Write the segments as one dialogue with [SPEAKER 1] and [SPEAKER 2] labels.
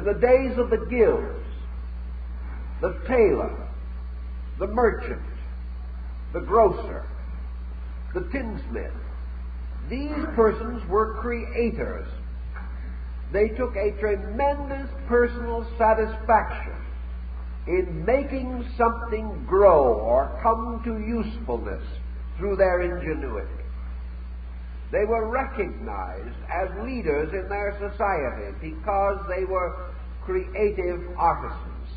[SPEAKER 1] the days of the guilds, the tailor, the merchant, the grocer, the tinsmith, these persons were creators. They took a tremendous personal satisfaction in making something grow or come to usefulness through their ingenuity. They were recognized as leaders in their society because they were creative artisans.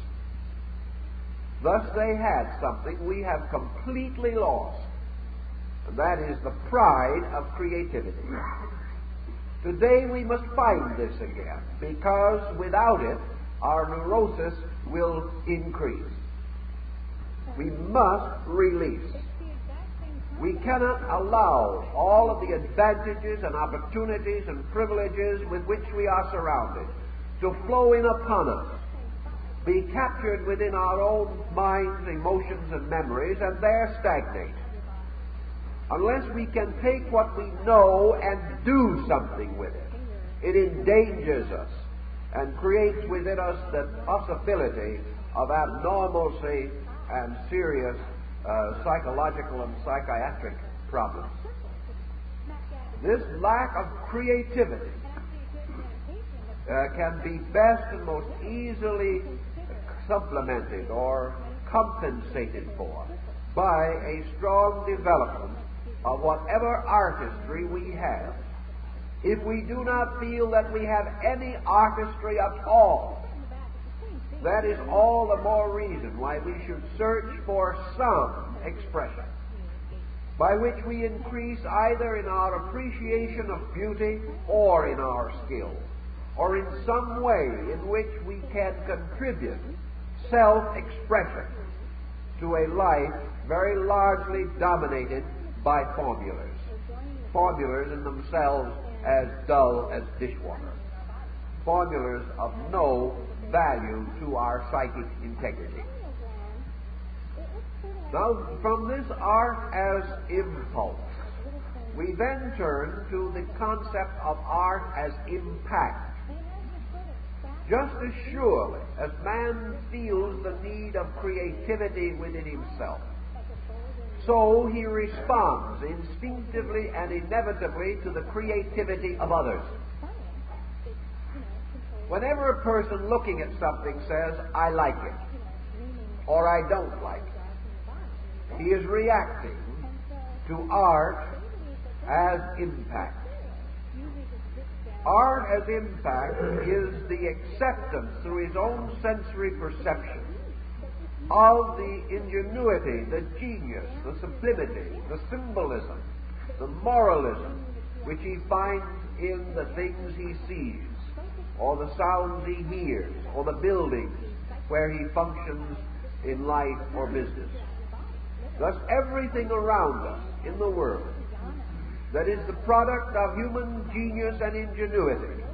[SPEAKER 1] Thus they had something we have completely lost, and that is the pride of creativity. Today we must find this again, because without it, our neurosis will increase. We must release. We cannot allow all of the advantages and opportunities and privileges with which we are surrounded to flow in upon us, be captured within our own minds, emotions, and memories, and there stagnate. Unless we can take what we know and do something with it, it endangers us and creates within us the possibility of abnormalcy and serious psychological and psychiatric problems. This lack of creativity can be best and most easily supplemented or compensated for by a strong development of whatever artistry we have. If we do not feel that we have any artistry at all, that is all the more reason why we should search for some expression by which we increase either in our appreciation of beauty or in our skill, or in some way in which we can contribute self-expression to a life very largely dominated by formulas. Formulas in themselves as dull as dishwater. Formulas of no value to our psychic integrity. Now, from this art as impulse, we then turn to the concept of art as impact. Just as surely as man feels the need of creativity within himself, so he responds instinctively and inevitably to the creativity of others. Whenever a person looking at something says, "I like it," or "I don't like it," he is reacting to art as impact. Art as impact is the acceptance through his own sensory perception of the ingenuity, the genius, the sublimity, the symbolism, the moralism which he finds in the things he sees, or the sounds he hears, or the buildings where he functions in life or business. Thus, everything around us in the world that is the product of human genius and ingenuity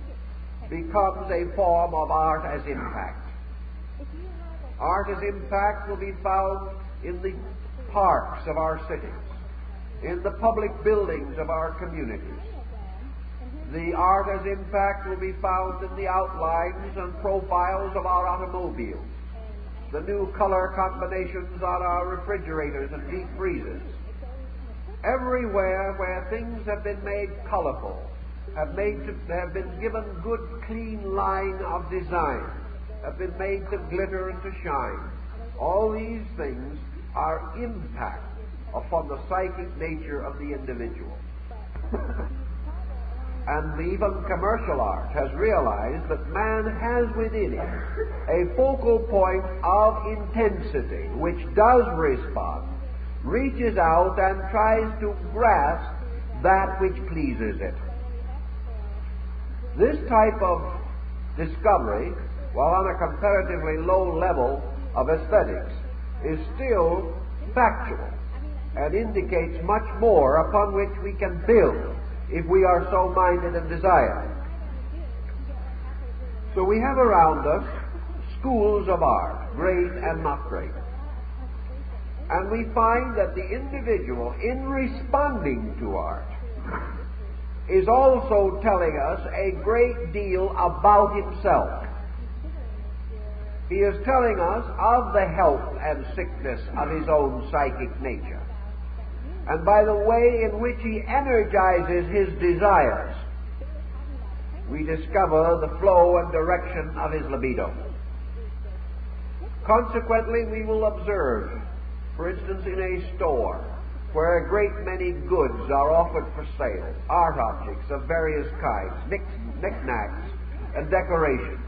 [SPEAKER 1] becomes a form of art as impact. Art as impact will be found in the parks of our cities, in the public buildings of our communities. The art as impact will be found in the outlines and profiles of our automobiles, the new color combinations on our refrigerators and deep freezers. Everywhere where things have been made colorful, have been given good, clean line of design, have been made to glitter and to shine. All these things are impact upon the psychic nature of the individual. And even commercial art has realized that man has within it a focal point of intensity which does respond, reaches out and tries to grasp that which pleases it. This type of discovery, while on a comparatively low level of aesthetics, is still factual and indicates much more upon which we can build if we are so minded and desire. So we have around us schools of art, great and not great. And we find that the individual, in responding to art, is also telling us a great deal about himself. he is telling us of the health and sickness of his own psychic nature, and by the way in which he energizes his desires, we discover the flow and direction of his libido. Consequently, we will observe, for instance, in a store where a great many goods are offered for sale, art objects of various kinds, knickknacks and decorations.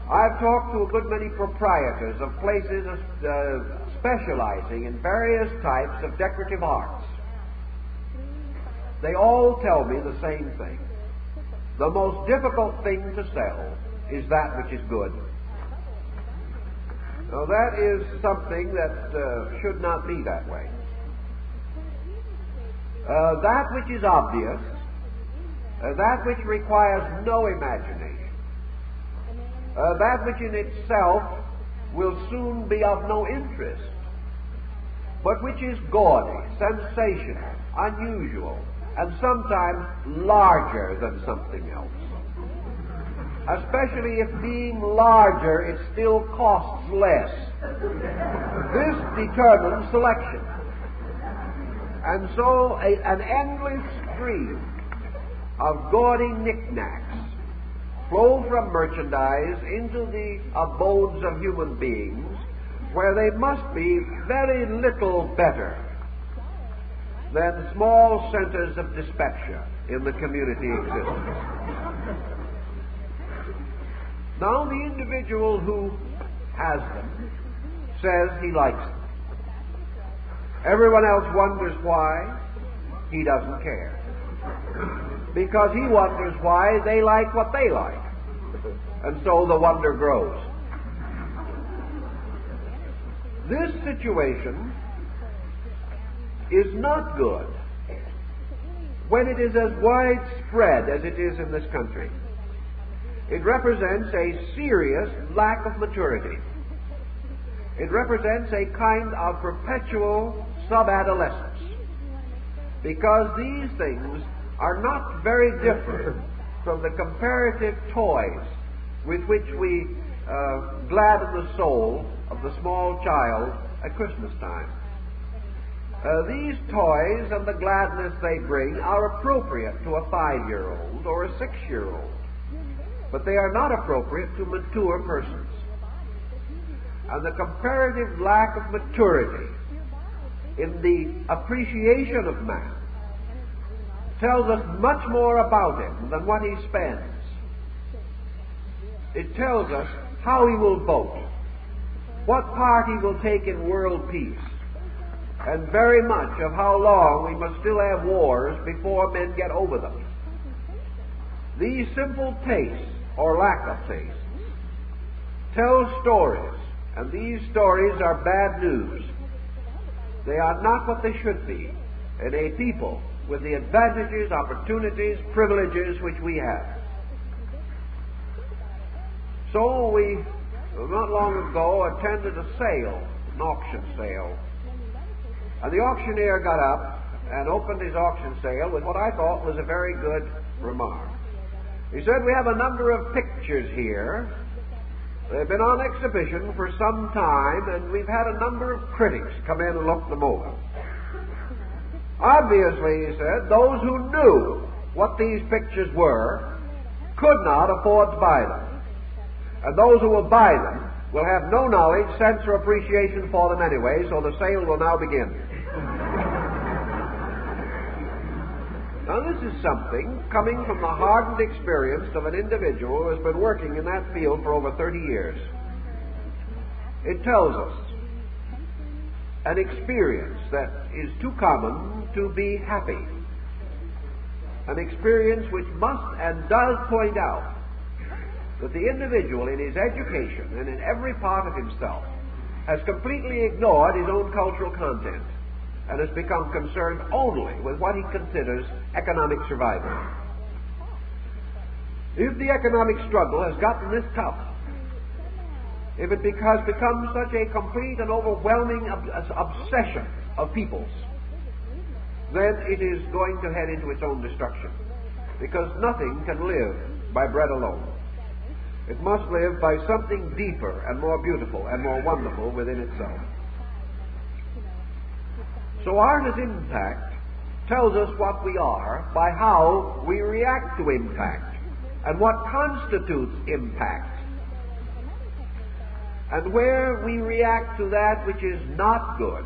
[SPEAKER 1] I've talked to a good many proprietors of places specializing in various types of decorative arts. They all tell me the same thing. The most difficult thing to sell is that which is good. Now, that is something that should not be that way. That which is obvious, that which requires no imagination, that which in itself will soon be of no interest, but which is gaudy, sensational, unusual, and sometimes larger than something else. Especially if being larger, it still costs less. This determines selection. And so an endless stream of gaudy knickknacks flow from merchandise into the abodes of human beings, where they must be very little better than small centers of dyspepsia in the community existence. Now, the individual who has them says he likes them. Everyone else wonders why. He doesn't care. Because he wonders why they like what they like. And so the wonder grows. This situation is not good when it is as widespread as it is in this country. It represents a serious lack of maturity. It represents a kind of perpetual sub-adolescence, because these things are not very different from the comparative toys with which we gladden the soul of the small child at Christmas time. These toys and the gladness they bring are appropriate to a 5-year-old or a 6-year-old. But they are not appropriate to mature persons. And the comparative lack of maturity in the appreciation of man tells us much more about him than what he spends. It tells us how he will vote, what part he will take in world peace, and very much of how long we must still have wars before men get over them. These simple tastes, or lack of tastes, tell stories, and these stories are bad news. They are not what they should be in a people with the advantages, opportunities, privileges which we have. So we, not long ago, attended a sale, an auction sale, and the auctioneer got up and opened his auction sale with what I thought was a very good remark. He said, "We have a number of pictures here. They've been on exhibition for some time, and we've had a number of critics come in and look them over. Obviously," he said, "those who knew what these pictures were could not afford to buy them. And those who will buy them will have no knowledge, sense, or appreciation for them anyway, so the sale will now begin." Now, this is something coming from the hardened experience of an individual who has been working in that field for over 30 years. It tells us an experience that is too common to be happy, an experience which must and does point out that the individual in his education and in every part of himself has completely ignored his own cultural content and has become concerned only with what he considers economic survival. If the economic struggle has gotten this tough, if it has become such a complete and overwhelming obsession of peoples, then it is going to head into its own destruction, because nothing can live by bread alone. It must live by something deeper and more beautiful and more wonderful within itself. So art as impact tells us what we are by how we react to impact and what constitutes impact. And where we react to that which is not good,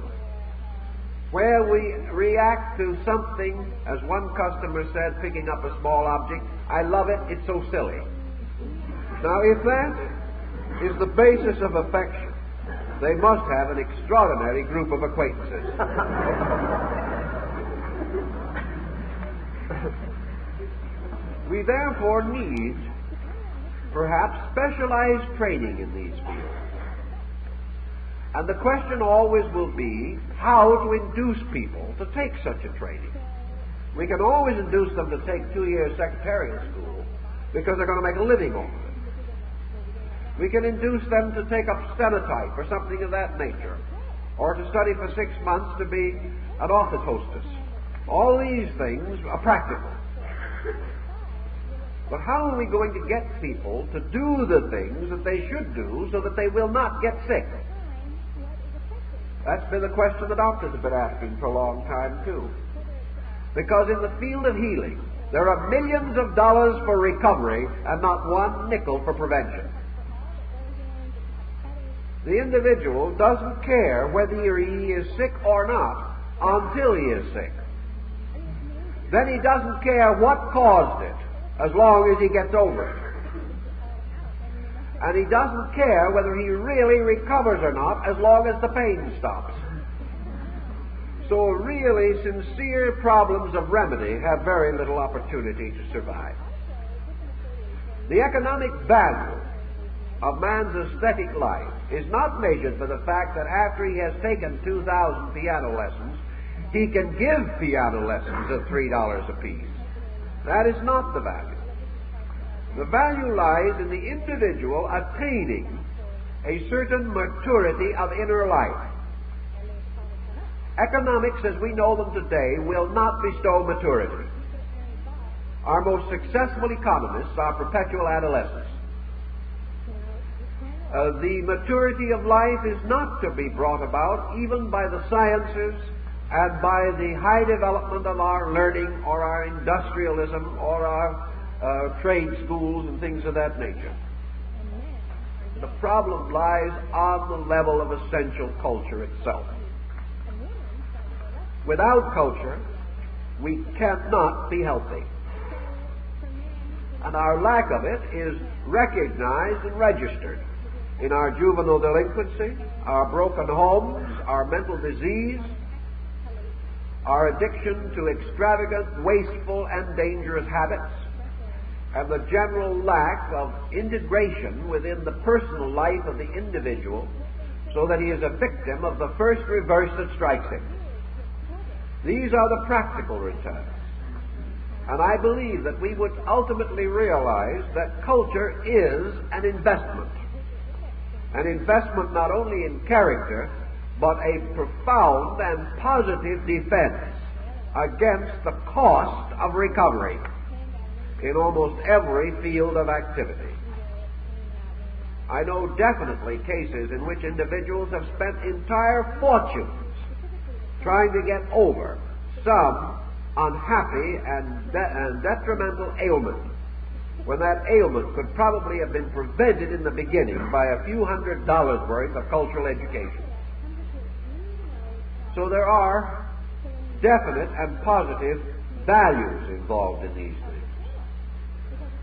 [SPEAKER 1] where we react to something, as one customer said, picking up a small object, "I love it, it's so silly." Now, if that is the basis of affection, they must have an extraordinary group of acquaintances. We therefore need, perhaps, specialized training in these fields. And the question always will be how to induce people to take such a training. We can always induce them to take 2 years secretarial school because they're going to make a living over it. We can induce them to take up stenotype or something of that nature, or to study for 6 months to be an office hostess. All these things are practical. But how are we going to get people to do the things that they should do so that they will not get sick? That's been the question the doctors have been asking for a long time, too. Because in the field of healing, there are millions of dollars for recovery and not one nickel for prevention. The individual doesn't care whether he is sick or not until he is sick. Then he doesn't care what caused it, as long as he gets over it. And he doesn't care whether he really recovers or not, as long as the pain stops. So really sincere problems of remedy have very little opportunity to survive. The economic value of man's aesthetic life is not measured by the fact that after he has taken 2,000 piano lessons, he can give piano lessons at $3 apiece. That is not the value. The value lies in the individual attaining a certain maturity of inner life. Economics, as we know them today, will not bestow maturity. Our most successful economists are perpetual adolescents. The maturity of life is not to be brought about even by the sciences and by the high development of our learning or our industrialism or our trade schools and things of that nature. The problem lies on the level of essential culture itself. Without culture, we cannot be healthy. And our lack of it is recognized and registered in our juvenile delinquency, our broken homes, our mental disease, our addiction to extravagant, wasteful, and dangerous habits, and the general lack of integration within the personal life of the individual so that he is a victim of the first reverse that strikes him. These are the practical returns. And I believe that we would ultimately realize that culture is an investment. An investment not only in character, but a profound and positive defense against the cost of recovery in almost every field of activity. I know definitely cases in which individuals have spent entire fortunes trying to get over some unhappy and detrimental ailment, when that ailment could probably have been prevented in the beginning by a few $100s worth of cultural education. So there are definite and positive values involved in these things.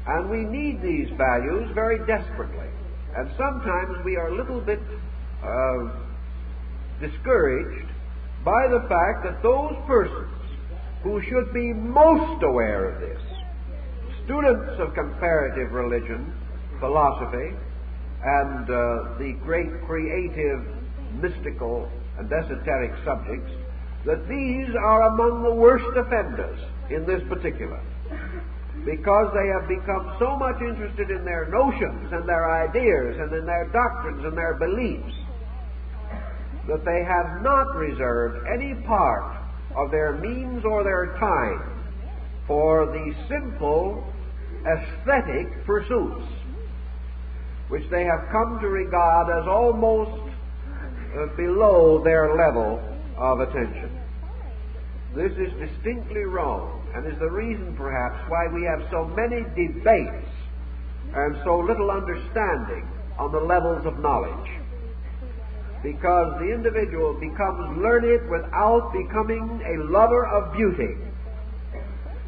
[SPEAKER 1] And we need these values very desperately. And sometimes we are a little bit discouraged by the fact that those persons who should be most aware of this, students of comparative religion, philosophy, and the great creative, mystical, and esoteric subjects, that these are among the worst offenders in this particular, because they have become so much interested in their notions and their ideas and in their doctrines and their beliefs that they have not reserved any part of their means or their time for the simple aesthetic pursuits which they have come to regard as almost below their level of attention. This is distinctly wrong, and is the reason perhaps why we have so many debates and so little understanding on the levels of knowledge. Because the individual becomes learned without becoming a lover of beauty,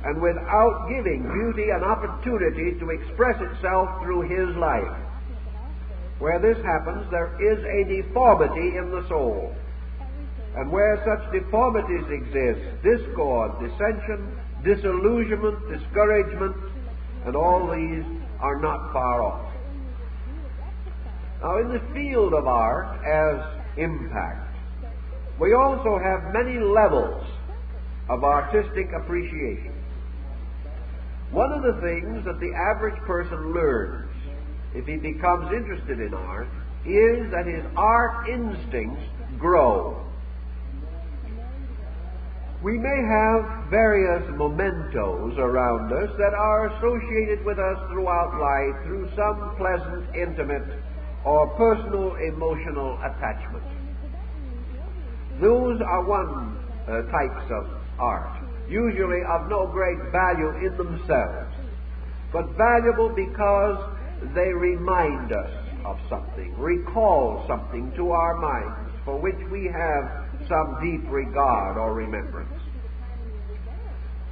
[SPEAKER 1] and without giving beauty an opportunity to express itself through his life. Where this happens, there is a deformity in the soul. And where such deformities exist, discord, dissension, disillusionment, discouragement, and all these are not far off. Now, in the field of art as impact, we also have many levels of artistic appreciation. One of the things that the average person learns if he becomes interested in art is that his art instincts grow. We may have various mementos around us that are associated with us throughout life through some pleasant, intimate, or personal emotional attachment. Those are one types of art, usually of no great value in themselves, but valuable because they remind us of something, recall something to our minds for which we have some deep regard or remembrance.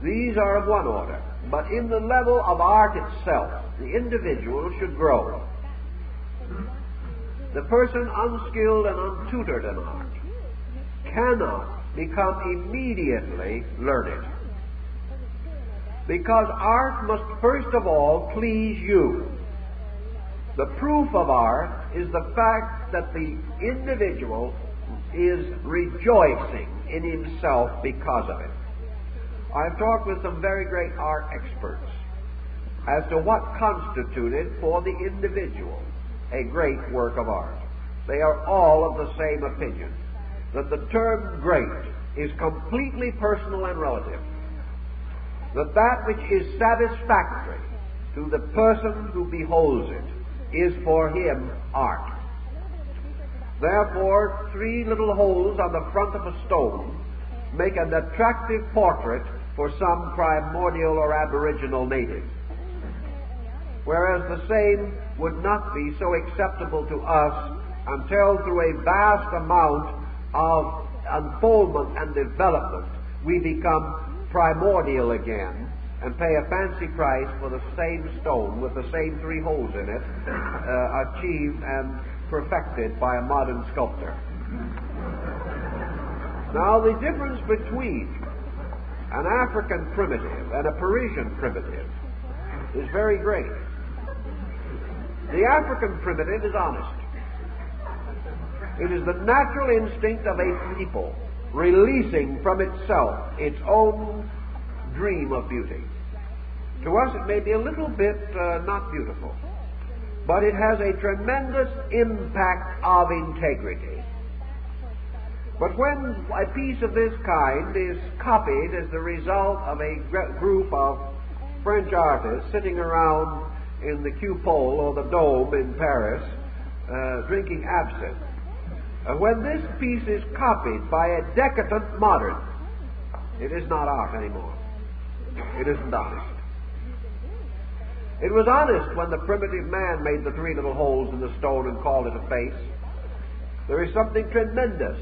[SPEAKER 1] These are of one order, but in the level of art itself, the individual should grow. The person unskilled and untutored in art cannot become immediately learned, because art must first of all please you. The proof of art is the fact that the individual is rejoicing in himself because of it. I've talked with some very great art experts as to what constituted for the individual a great work of art. They are all of the same opinion, that the term great is completely personal and relative, that which is satisfactory to the person who beholds it is for him art. Therefore, 3 little holes on the front of a stone make an attractive portrait for some primordial or aboriginal native, whereas the same would not be so acceptable to us until through a vast amount of unfoldment and development we become primordial again and pay a fancy price for the same stone with the same 3 holes in it, achieved and perfected by a modern sculptor. Now, the difference between an African primitive and a Parisian primitive is very great. The African primitive is honest. It is the natural instinct of a people releasing from itself its own dream of beauty. To us it may be a little bit not beautiful, but it has a tremendous impact of integrity. But when a piece of this kind is copied as the result of a group of French artists sitting around in the Coupole or the Dome in Paris drinking absinthe, when this piece is copied by a decadent modern, it is not art anymore. It isn't honest. It was honest when the primitive man made the 3 little holes in the stone and called it a face. There is something tremendous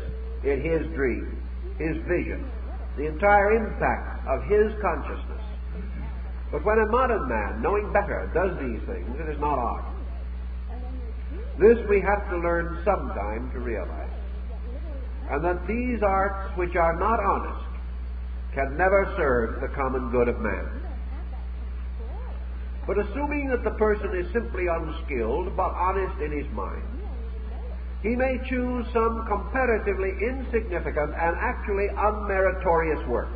[SPEAKER 1] in his dream, his vision, the entire impact of his consciousness. But when a modern man, knowing better, does these things, it is not art. This we have to learn sometime to realize. And that these arts which are not honest can never serve the common good of man. But assuming that the person is simply unskilled but honest in his mind, he may choose some comparatively insignificant and actually unmeritorious work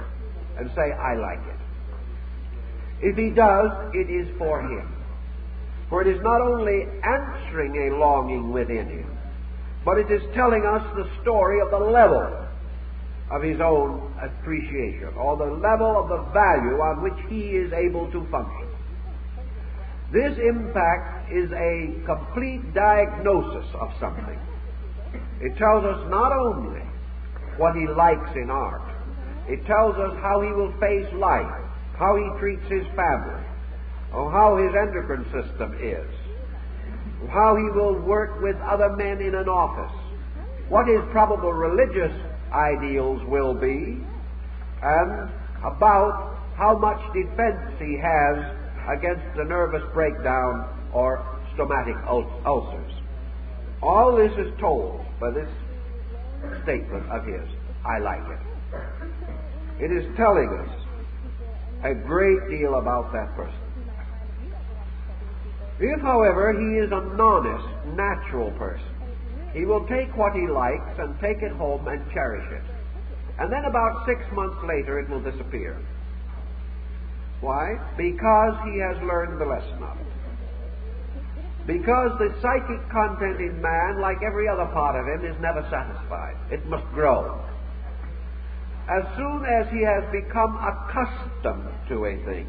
[SPEAKER 1] and say, I like it. If he does, it is for him. For it is not only answering a longing within him, but it is telling us the story of the level of his own appreciation, or the level of the value on which he is able to function. This impact is a complete diagnosis of something. It tells us not only what he likes in art, it tells us how he will face life, how he treats his family, or how his endocrine system is, how he will work with other men in an office, what his probable religious ideals will be, and about how much defense he has against the nervous breakdown or stomachic ulcers. All this is told by this statement of his, I like it. It is telling us a great deal about that person. If, however, he is an honest, natural person, he will take what he likes and take it home and cherish it. And then about 6 months later it will disappear. Why? Because he has learned the lesson of it. Because the psychic content in man, like every other part of him, is never satisfied. It must grow. As soon as he has become accustomed to a thing,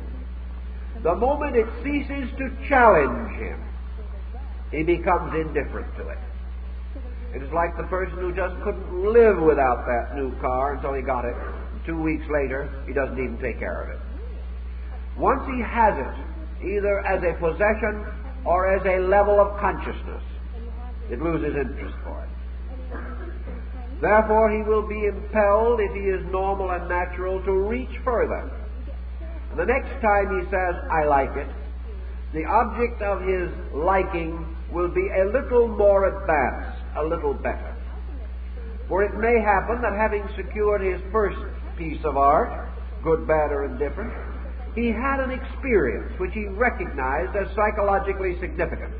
[SPEAKER 1] the moment it ceases to challenge him, he becomes indifferent to it. It is like the person who just couldn't live without that new car until he got it. 2 weeks later, he doesn't even take care of it. Once he has it, either as a possession or as a level of consciousness, it loses interest for it. Therefore, he will be impelled, if he is normal and natural, to reach further. And the next time he says, I like it, the object of his liking will be a little more advanced, a little better. For it may happen that having secured his first piece of art, good, bad, or indifferent, he had an experience which he recognized as psychologically significant.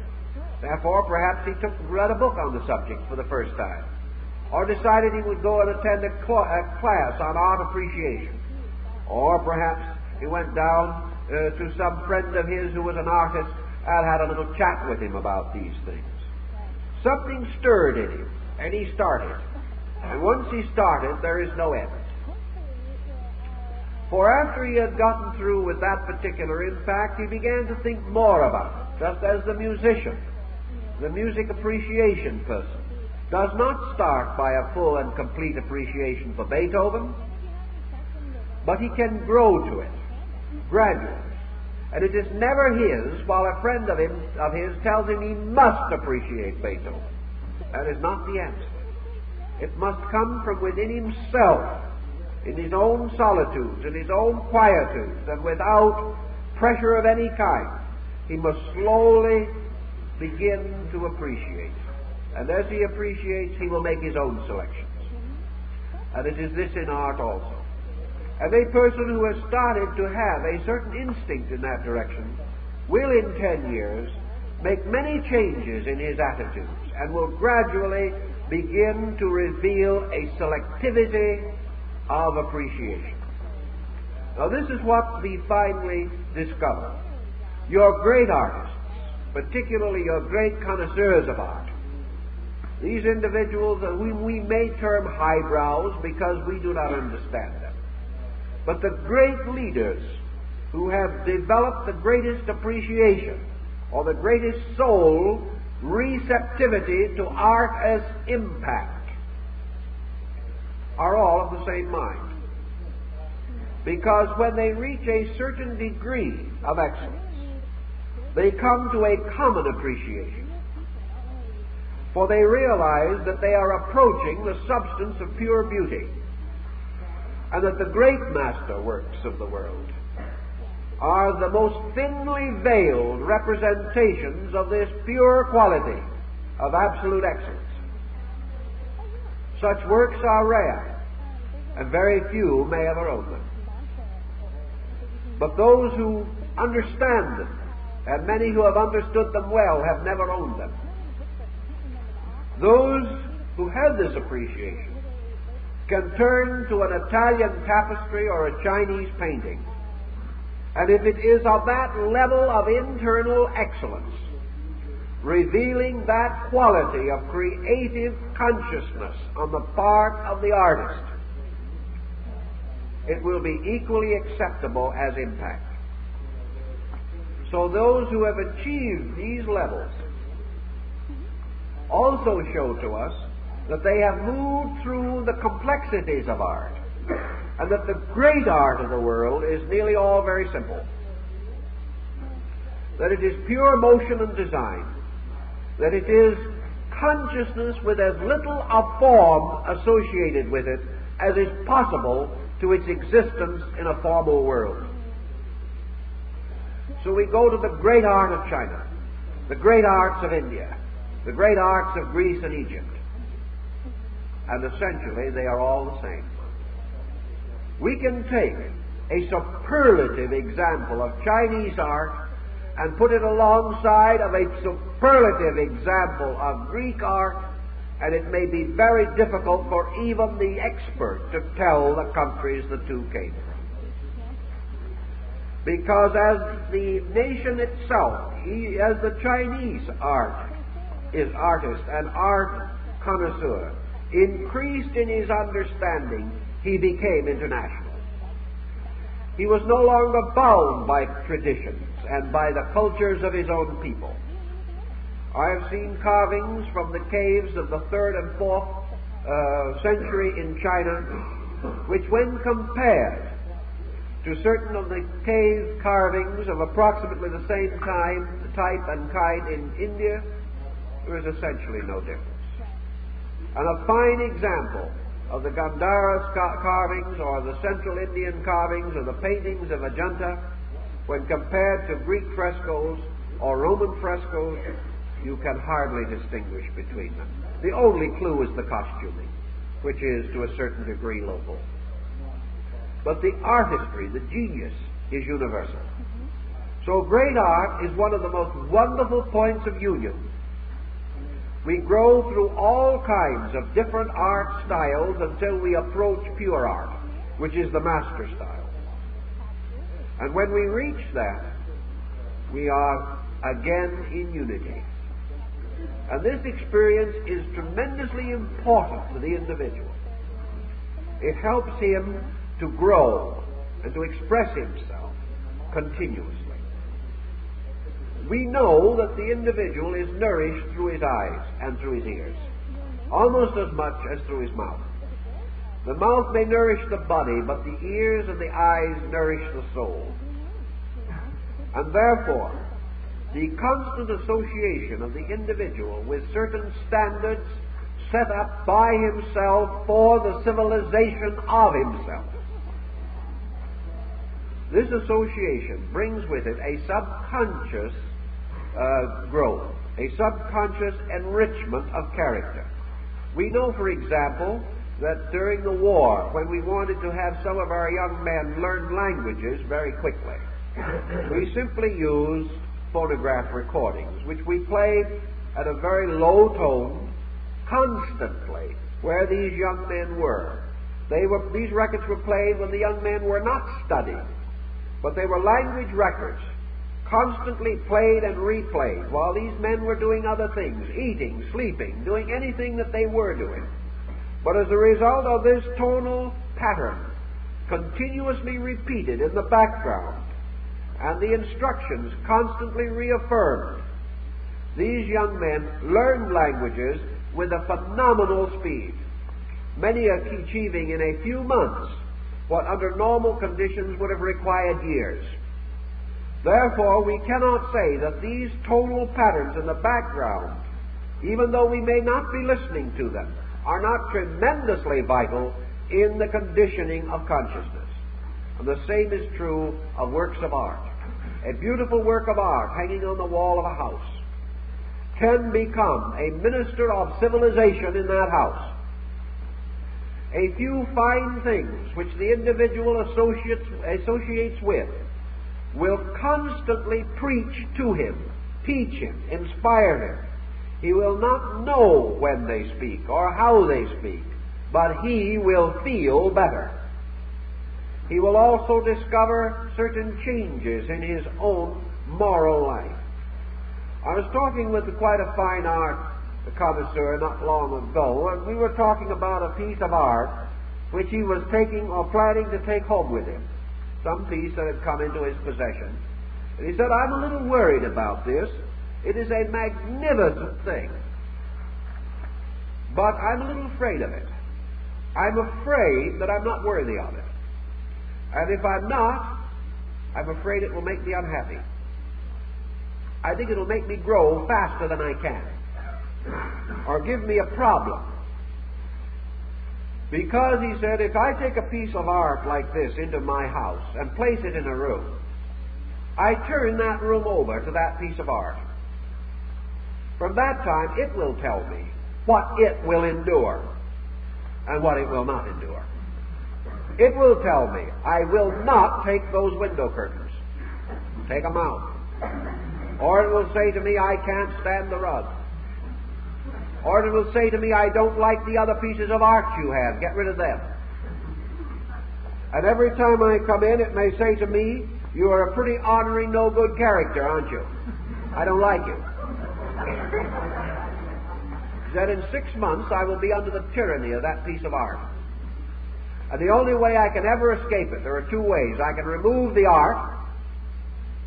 [SPEAKER 1] Therefore, perhaps he read a book on the subject for the first time, or decided he would go and attend a class on art appreciation, or perhaps he went down to some friend of his who was an artist and had a little chat with him about these things. Something stirred in him, and he started. And once he started, there is no end. For after he had gotten through with that particular impact, he began to think more about it, just as the musician, the music appreciation person, does not start by a full and complete appreciation for Beethoven, but he can grow to it gradually. And it is never his, while a friend of his tells him he must appreciate Beethoven. That is not the answer. It must come from within himself, in his own solitudes, in his own quietudes, and without pressure of any kind. He must slowly begin to appreciate. And as he appreciates, he will make his own selections. And it is this in art also. And a person who has started to have a certain instinct in that direction will in 10 years make many changes in his attitudes and will gradually begin to reveal a selectivity of appreciation. Now this is what we finally discover. Your great artists, particularly your great connoisseurs of art, these individuals whom we may term highbrows because we do not understand them, but the great leaders who have developed the greatest appreciation or the greatest soul receptivity to art as impact are all of the same mind. Because when they reach a certain degree of excellence, they come to a common appreciation. For they realize that they are approaching the substance of pure beauty, and that the great masterworks of the world are the most thinly veiled representations of this pure quality of absolute excellence. Such works are rare, and very few may ever own them. But those who understand them, and many who have understood them well, have never owned them. Those who have this appreciation can turn to an Italian tapestry or a Chinese painting, and if it is of that level of internal excellence, revealing that quality of creative consciousness on the part of the artist, it will be equally acceptable as impact. So those who have achieved these levels also show to us that they have moved through the complexities of art, and that the great art of the world is nearly all very simple. That it is pure motion and design. That it is consciousness with as little of form associated with it as is possible to its existence in a formal world. So we go to the great art of China, the great arts of India, the great arts of Greece and Egypt, and essentially they are all the same. We can take a superlative example of Chinese art and put it alongside of a superlative example of Greek art, and it may be very difficult for even the expert to tell the countries the two came from. Because as the nation itself, as the Chinese artist and art connoisseur, increased in his understanding, he became international. He was no longer bound by traditions and by the cultures of his own people. I have seen carvings from the caves of the 3rd and 4th century in China, which when compared to certain of the cave carvings of approximately the same type and kind in India, there is essentially no difference. And a fine example of the Gandhara carvings or the Central Indian carvings or the paintings of Ajanta, when compared to Greek frescoes or Roman frescoes, you can hardly distinguish between them. The only clue is the costuming, which is to a certain degree local. But the artistry, the genius, is universal. So great art is one of the most wonderful points of union. We grow through all kinds of different art styles until we approach pure art, which is the master style. And when we reach that, we are again in unity. And this experience is tremendously important to the individual. It helps him to grow and to express himself continuously. We know that the individual is nourished through his eyes and through his ears, almost as much as through his mouth. The mouth may nourish the body, but the ears and the eyes nourish the soul. And therefore, the constant association of the individual with certain standards set up by himself for the civilization of himself. This association brings with it a subconscious growth, a subconscious enrichment of character. We know, for example, that during the war, when we wanted to have some of our young men learn languages very quickly, we simply used phonograph recordings, which we played at a very low tone, constantly, where these young men were. These records were played when the young men were not studying, but they were language records, constantly played and replayed while these men were doing other things, eating, sleeping, doing anything that they were doing. But as a result of this tonal pattern, continuously repeated in the background, and the instructions constantly reaffirmed, these young men learned languages with a phenomenal speed, many achieving in a few months what under normal conditions would have required years. Therefore, we cannot say that these tonal patterns in the background, even though we may not be listening to them, are not tremendously vital in the conditioning of consciousness. And the same is true of works of art. A beautiful work of art hanging on the wall of a house can become a minister of civilization in that house. A few fine things which the individual associates with will constantly preach to him, teach him, inspire him. He will not know when they speak or how they speak, but he will feel better. He will also discover certain changes in his own moral life. I was talking with quite a fine art connoisseur not long ago, and we were talking about a piece of art which he was taking or planning to take home with him, some piece that had come into his possession. And he said, I'm a little worried about this. It is a magnificent thing. But I'm a little afraid of it. I'm afraid that I'm not worthy of it. And if I'm not, I'm afraid it will make me unhappy. I think it'll make me grow faster than I can, or give me a problem. Because, he said, if I take a piece of art like this into my house and place it in a room, I turn that room over to that piece of art. From that time, it will tell me what it will endure and what it will not endure. It will tell me, I will not take those window curtains. Take them out. Or it will say to me, I can't stand the rug. Or it will say to me, I don't like the other pieces of art you have. Get rid of them. And every time I come in, it may say to me, you are a pretty ornery, no-good character, aren't you? I don't like you. That in 6 months I will be under the tyranny of that piece of art. And the only way I can ever escape it, there are two ways. I can remove the art,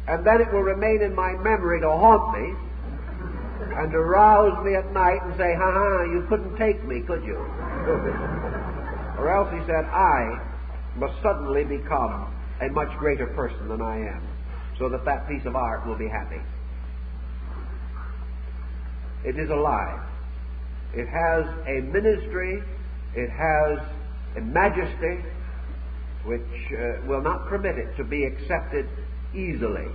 [SPEAKER 1] and then it will remain in my memory to haunt me, and to rouse me at night and say, ha-ha, you couldn't take me, could you? Or else, he said, I must suddenly become a much greater person than I am, so that that piece of art will be happy. It is alive. It has a ministry, it has a majesty which will not permit it to be accepted easily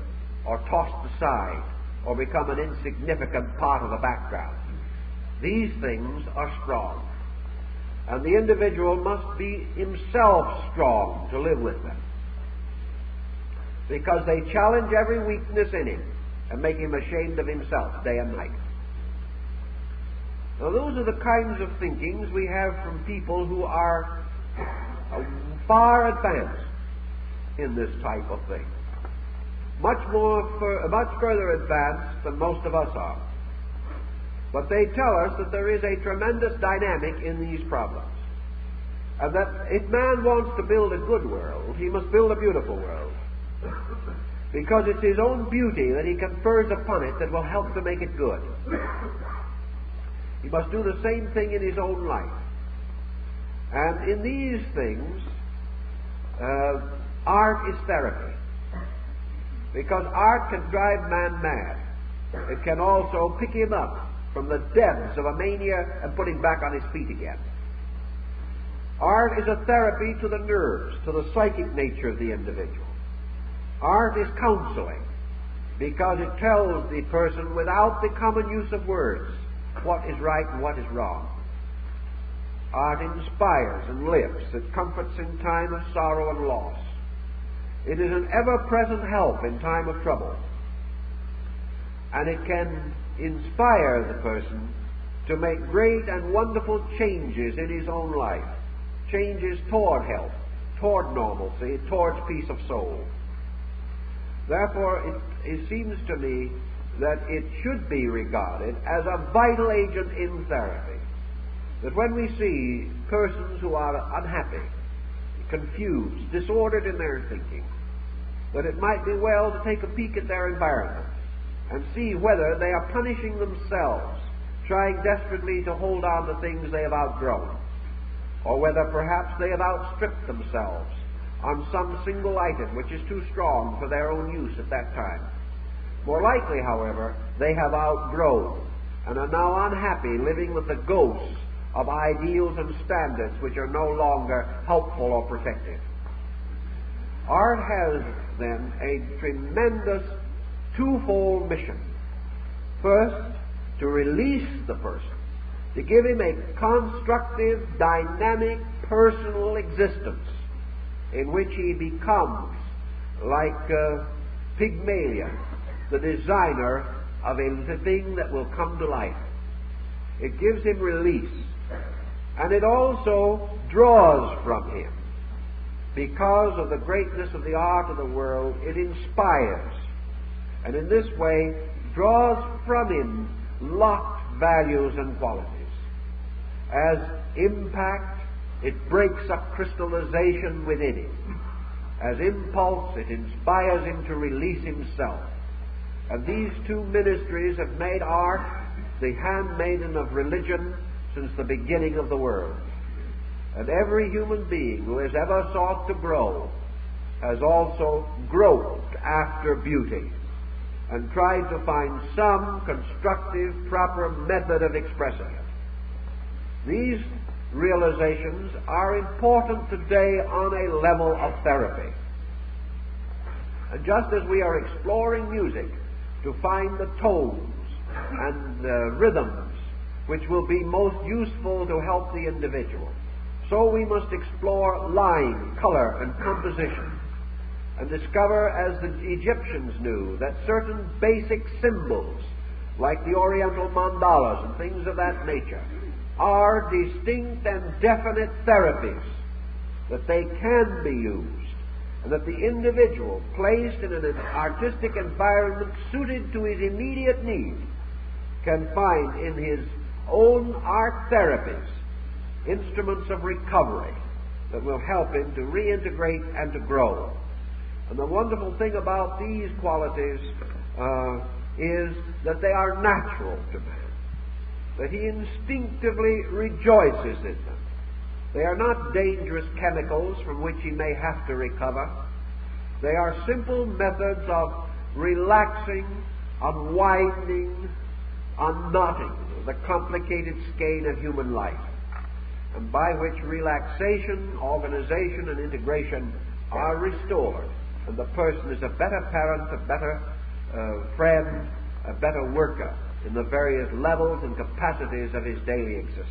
[SPEAKER 1] or tossed aside or become an insignificant part of the background. These things are strong, and the individual must be himself strong to live with them, because they challenge every weakness in him and make him ashamed of himself day and night. Now, those are the kinds of thinkings we have from people who are far advanced in this type of thing. Much further advanced than most of us are. But they tell us that there is a tremendous dynamic in these problems. And that if man wants to build a good world, he must build a beautiful world. Because it's his own beauty that he confers upon it that will help to make it good. He must do the same thing in his own life. And in these things, art is therapy. Because art can drive man mad. It can also pick him up from the depths of a mania and put him back on his feet again. Art is a therapy to the nerves, to the psychic nature of the individual. Art is counseling, because it tells the person without the common use of words what is right and what is wrong. Art inspires and lifts. It comforts in time of sorrow and loss. It is an ever-present help in time of trouble. And it can inspire the person to make great and wonderful changes in his own life. Changes toward health, toward normalcy, towards peace of soul. Therefore, it seems to me that it should be regarded as a vital agent in therapy. That when we see persons who are unhappy, confused, disordered in their thinking, that it might be well to take a peek at their environment and see whether they are punishing themselves, trying desperately to hold on to things they have outgrown, or whether perhaps they have outstripped themselves on some single item which is too strong for their own use at that time. More likely, however, they have outgrown and are now unhappy living with the ghosts of ideals and standards which are no longer helpful or protective. Art has, then, a tremendous twofold mission. First, to release the person, to give him a constructive, dynamic, personal existence in which he becomes, like Pygmalion, the designer of a thing that will come to life. It gives him release. And it also draws from him. Because of the greatness of the art of the world, it inspires. And in this way, draws from him locked values and qualities. As impact, it breaks up crystallization within him As impulse, it inspires him to release himself. And these two ministries have made art the handmaiden of religion since the beginning of the world. And every human being who has ever sought to grow has also groped after beauty and tried to find some constructive, proper method of expressing it. These realizations are important today on a level of therapy. And just as we are exploring music to find the tones and rhythms which will be most useful to help the individual, so we must explore line, color, and composition, and discover, as the Egyptians knew, that certain basic symbols, like the Oriental mandalas and things of that nature, are distinct and definite therapies, that they can be used, and that the individual, placed in an artistic environment suited to his immediate need, can find in his own art therapies instruments of recovery that will help him to reintegrate and to grow. And the wonderful thing about these qualities is that they are natural to man, that he instinctively rejoices in them. They are not dangerous chemicals from which he may have to recover. They are simple methods of relaxing, unwinding, unknotting the complicated skein of human life, and by which relaxation, organization, and integration are restored, and the person is a better parent, a better friend, a better worker in the various levels and capacities of his daily existence.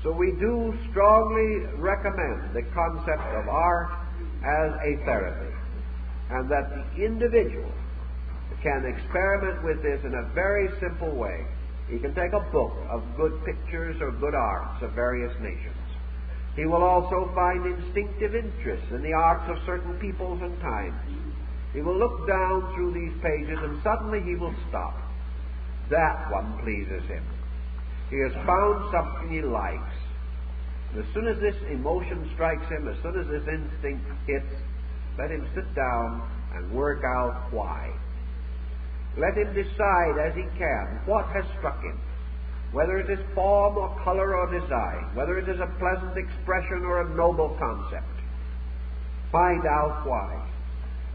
[SPEAKER 1] So we do strongly recommend the concept of art as a therapy, and that the individual can experiment with this in a very simple way. He can take a book of good pictures or good arts of various nations. He will also find instinctive interest in the arts of certain peoples and times. He will look down through these pages and suddenly he will stop. That one pleases him. He has found something he likes. And as soon as this emotion strikes him, as soon as this instinct hits, let him sit down and work out why. Let him decide as he can what has struck him, whether it is form or color or design, whether it is a pleasant expression or a noble concept. Find out why.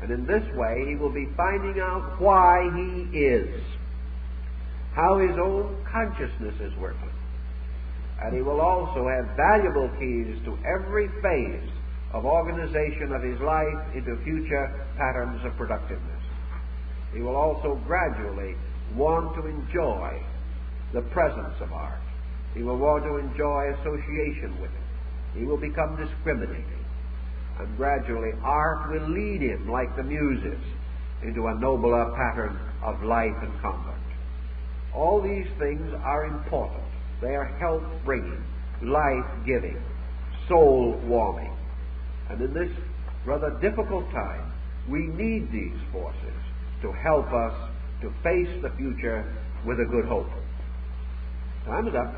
[SPEAKER 1] And in this way he will be finding out why he is, how his own consciousness is working. And he will also have valuable keys to every phase of organization of his life into future patterns of productiveness. He will also gradually want to enjoy the presence of art. He will want to enjoy association with it. He will become discriminating. And gradually art will lead him, like the muses, into a nobler pattern of life and conduct. All these things are important. They are health-bringing, life-giving, soul-warming. And in this rather difficult time, we need these forces to help us to face the future with a good hope. Time is up.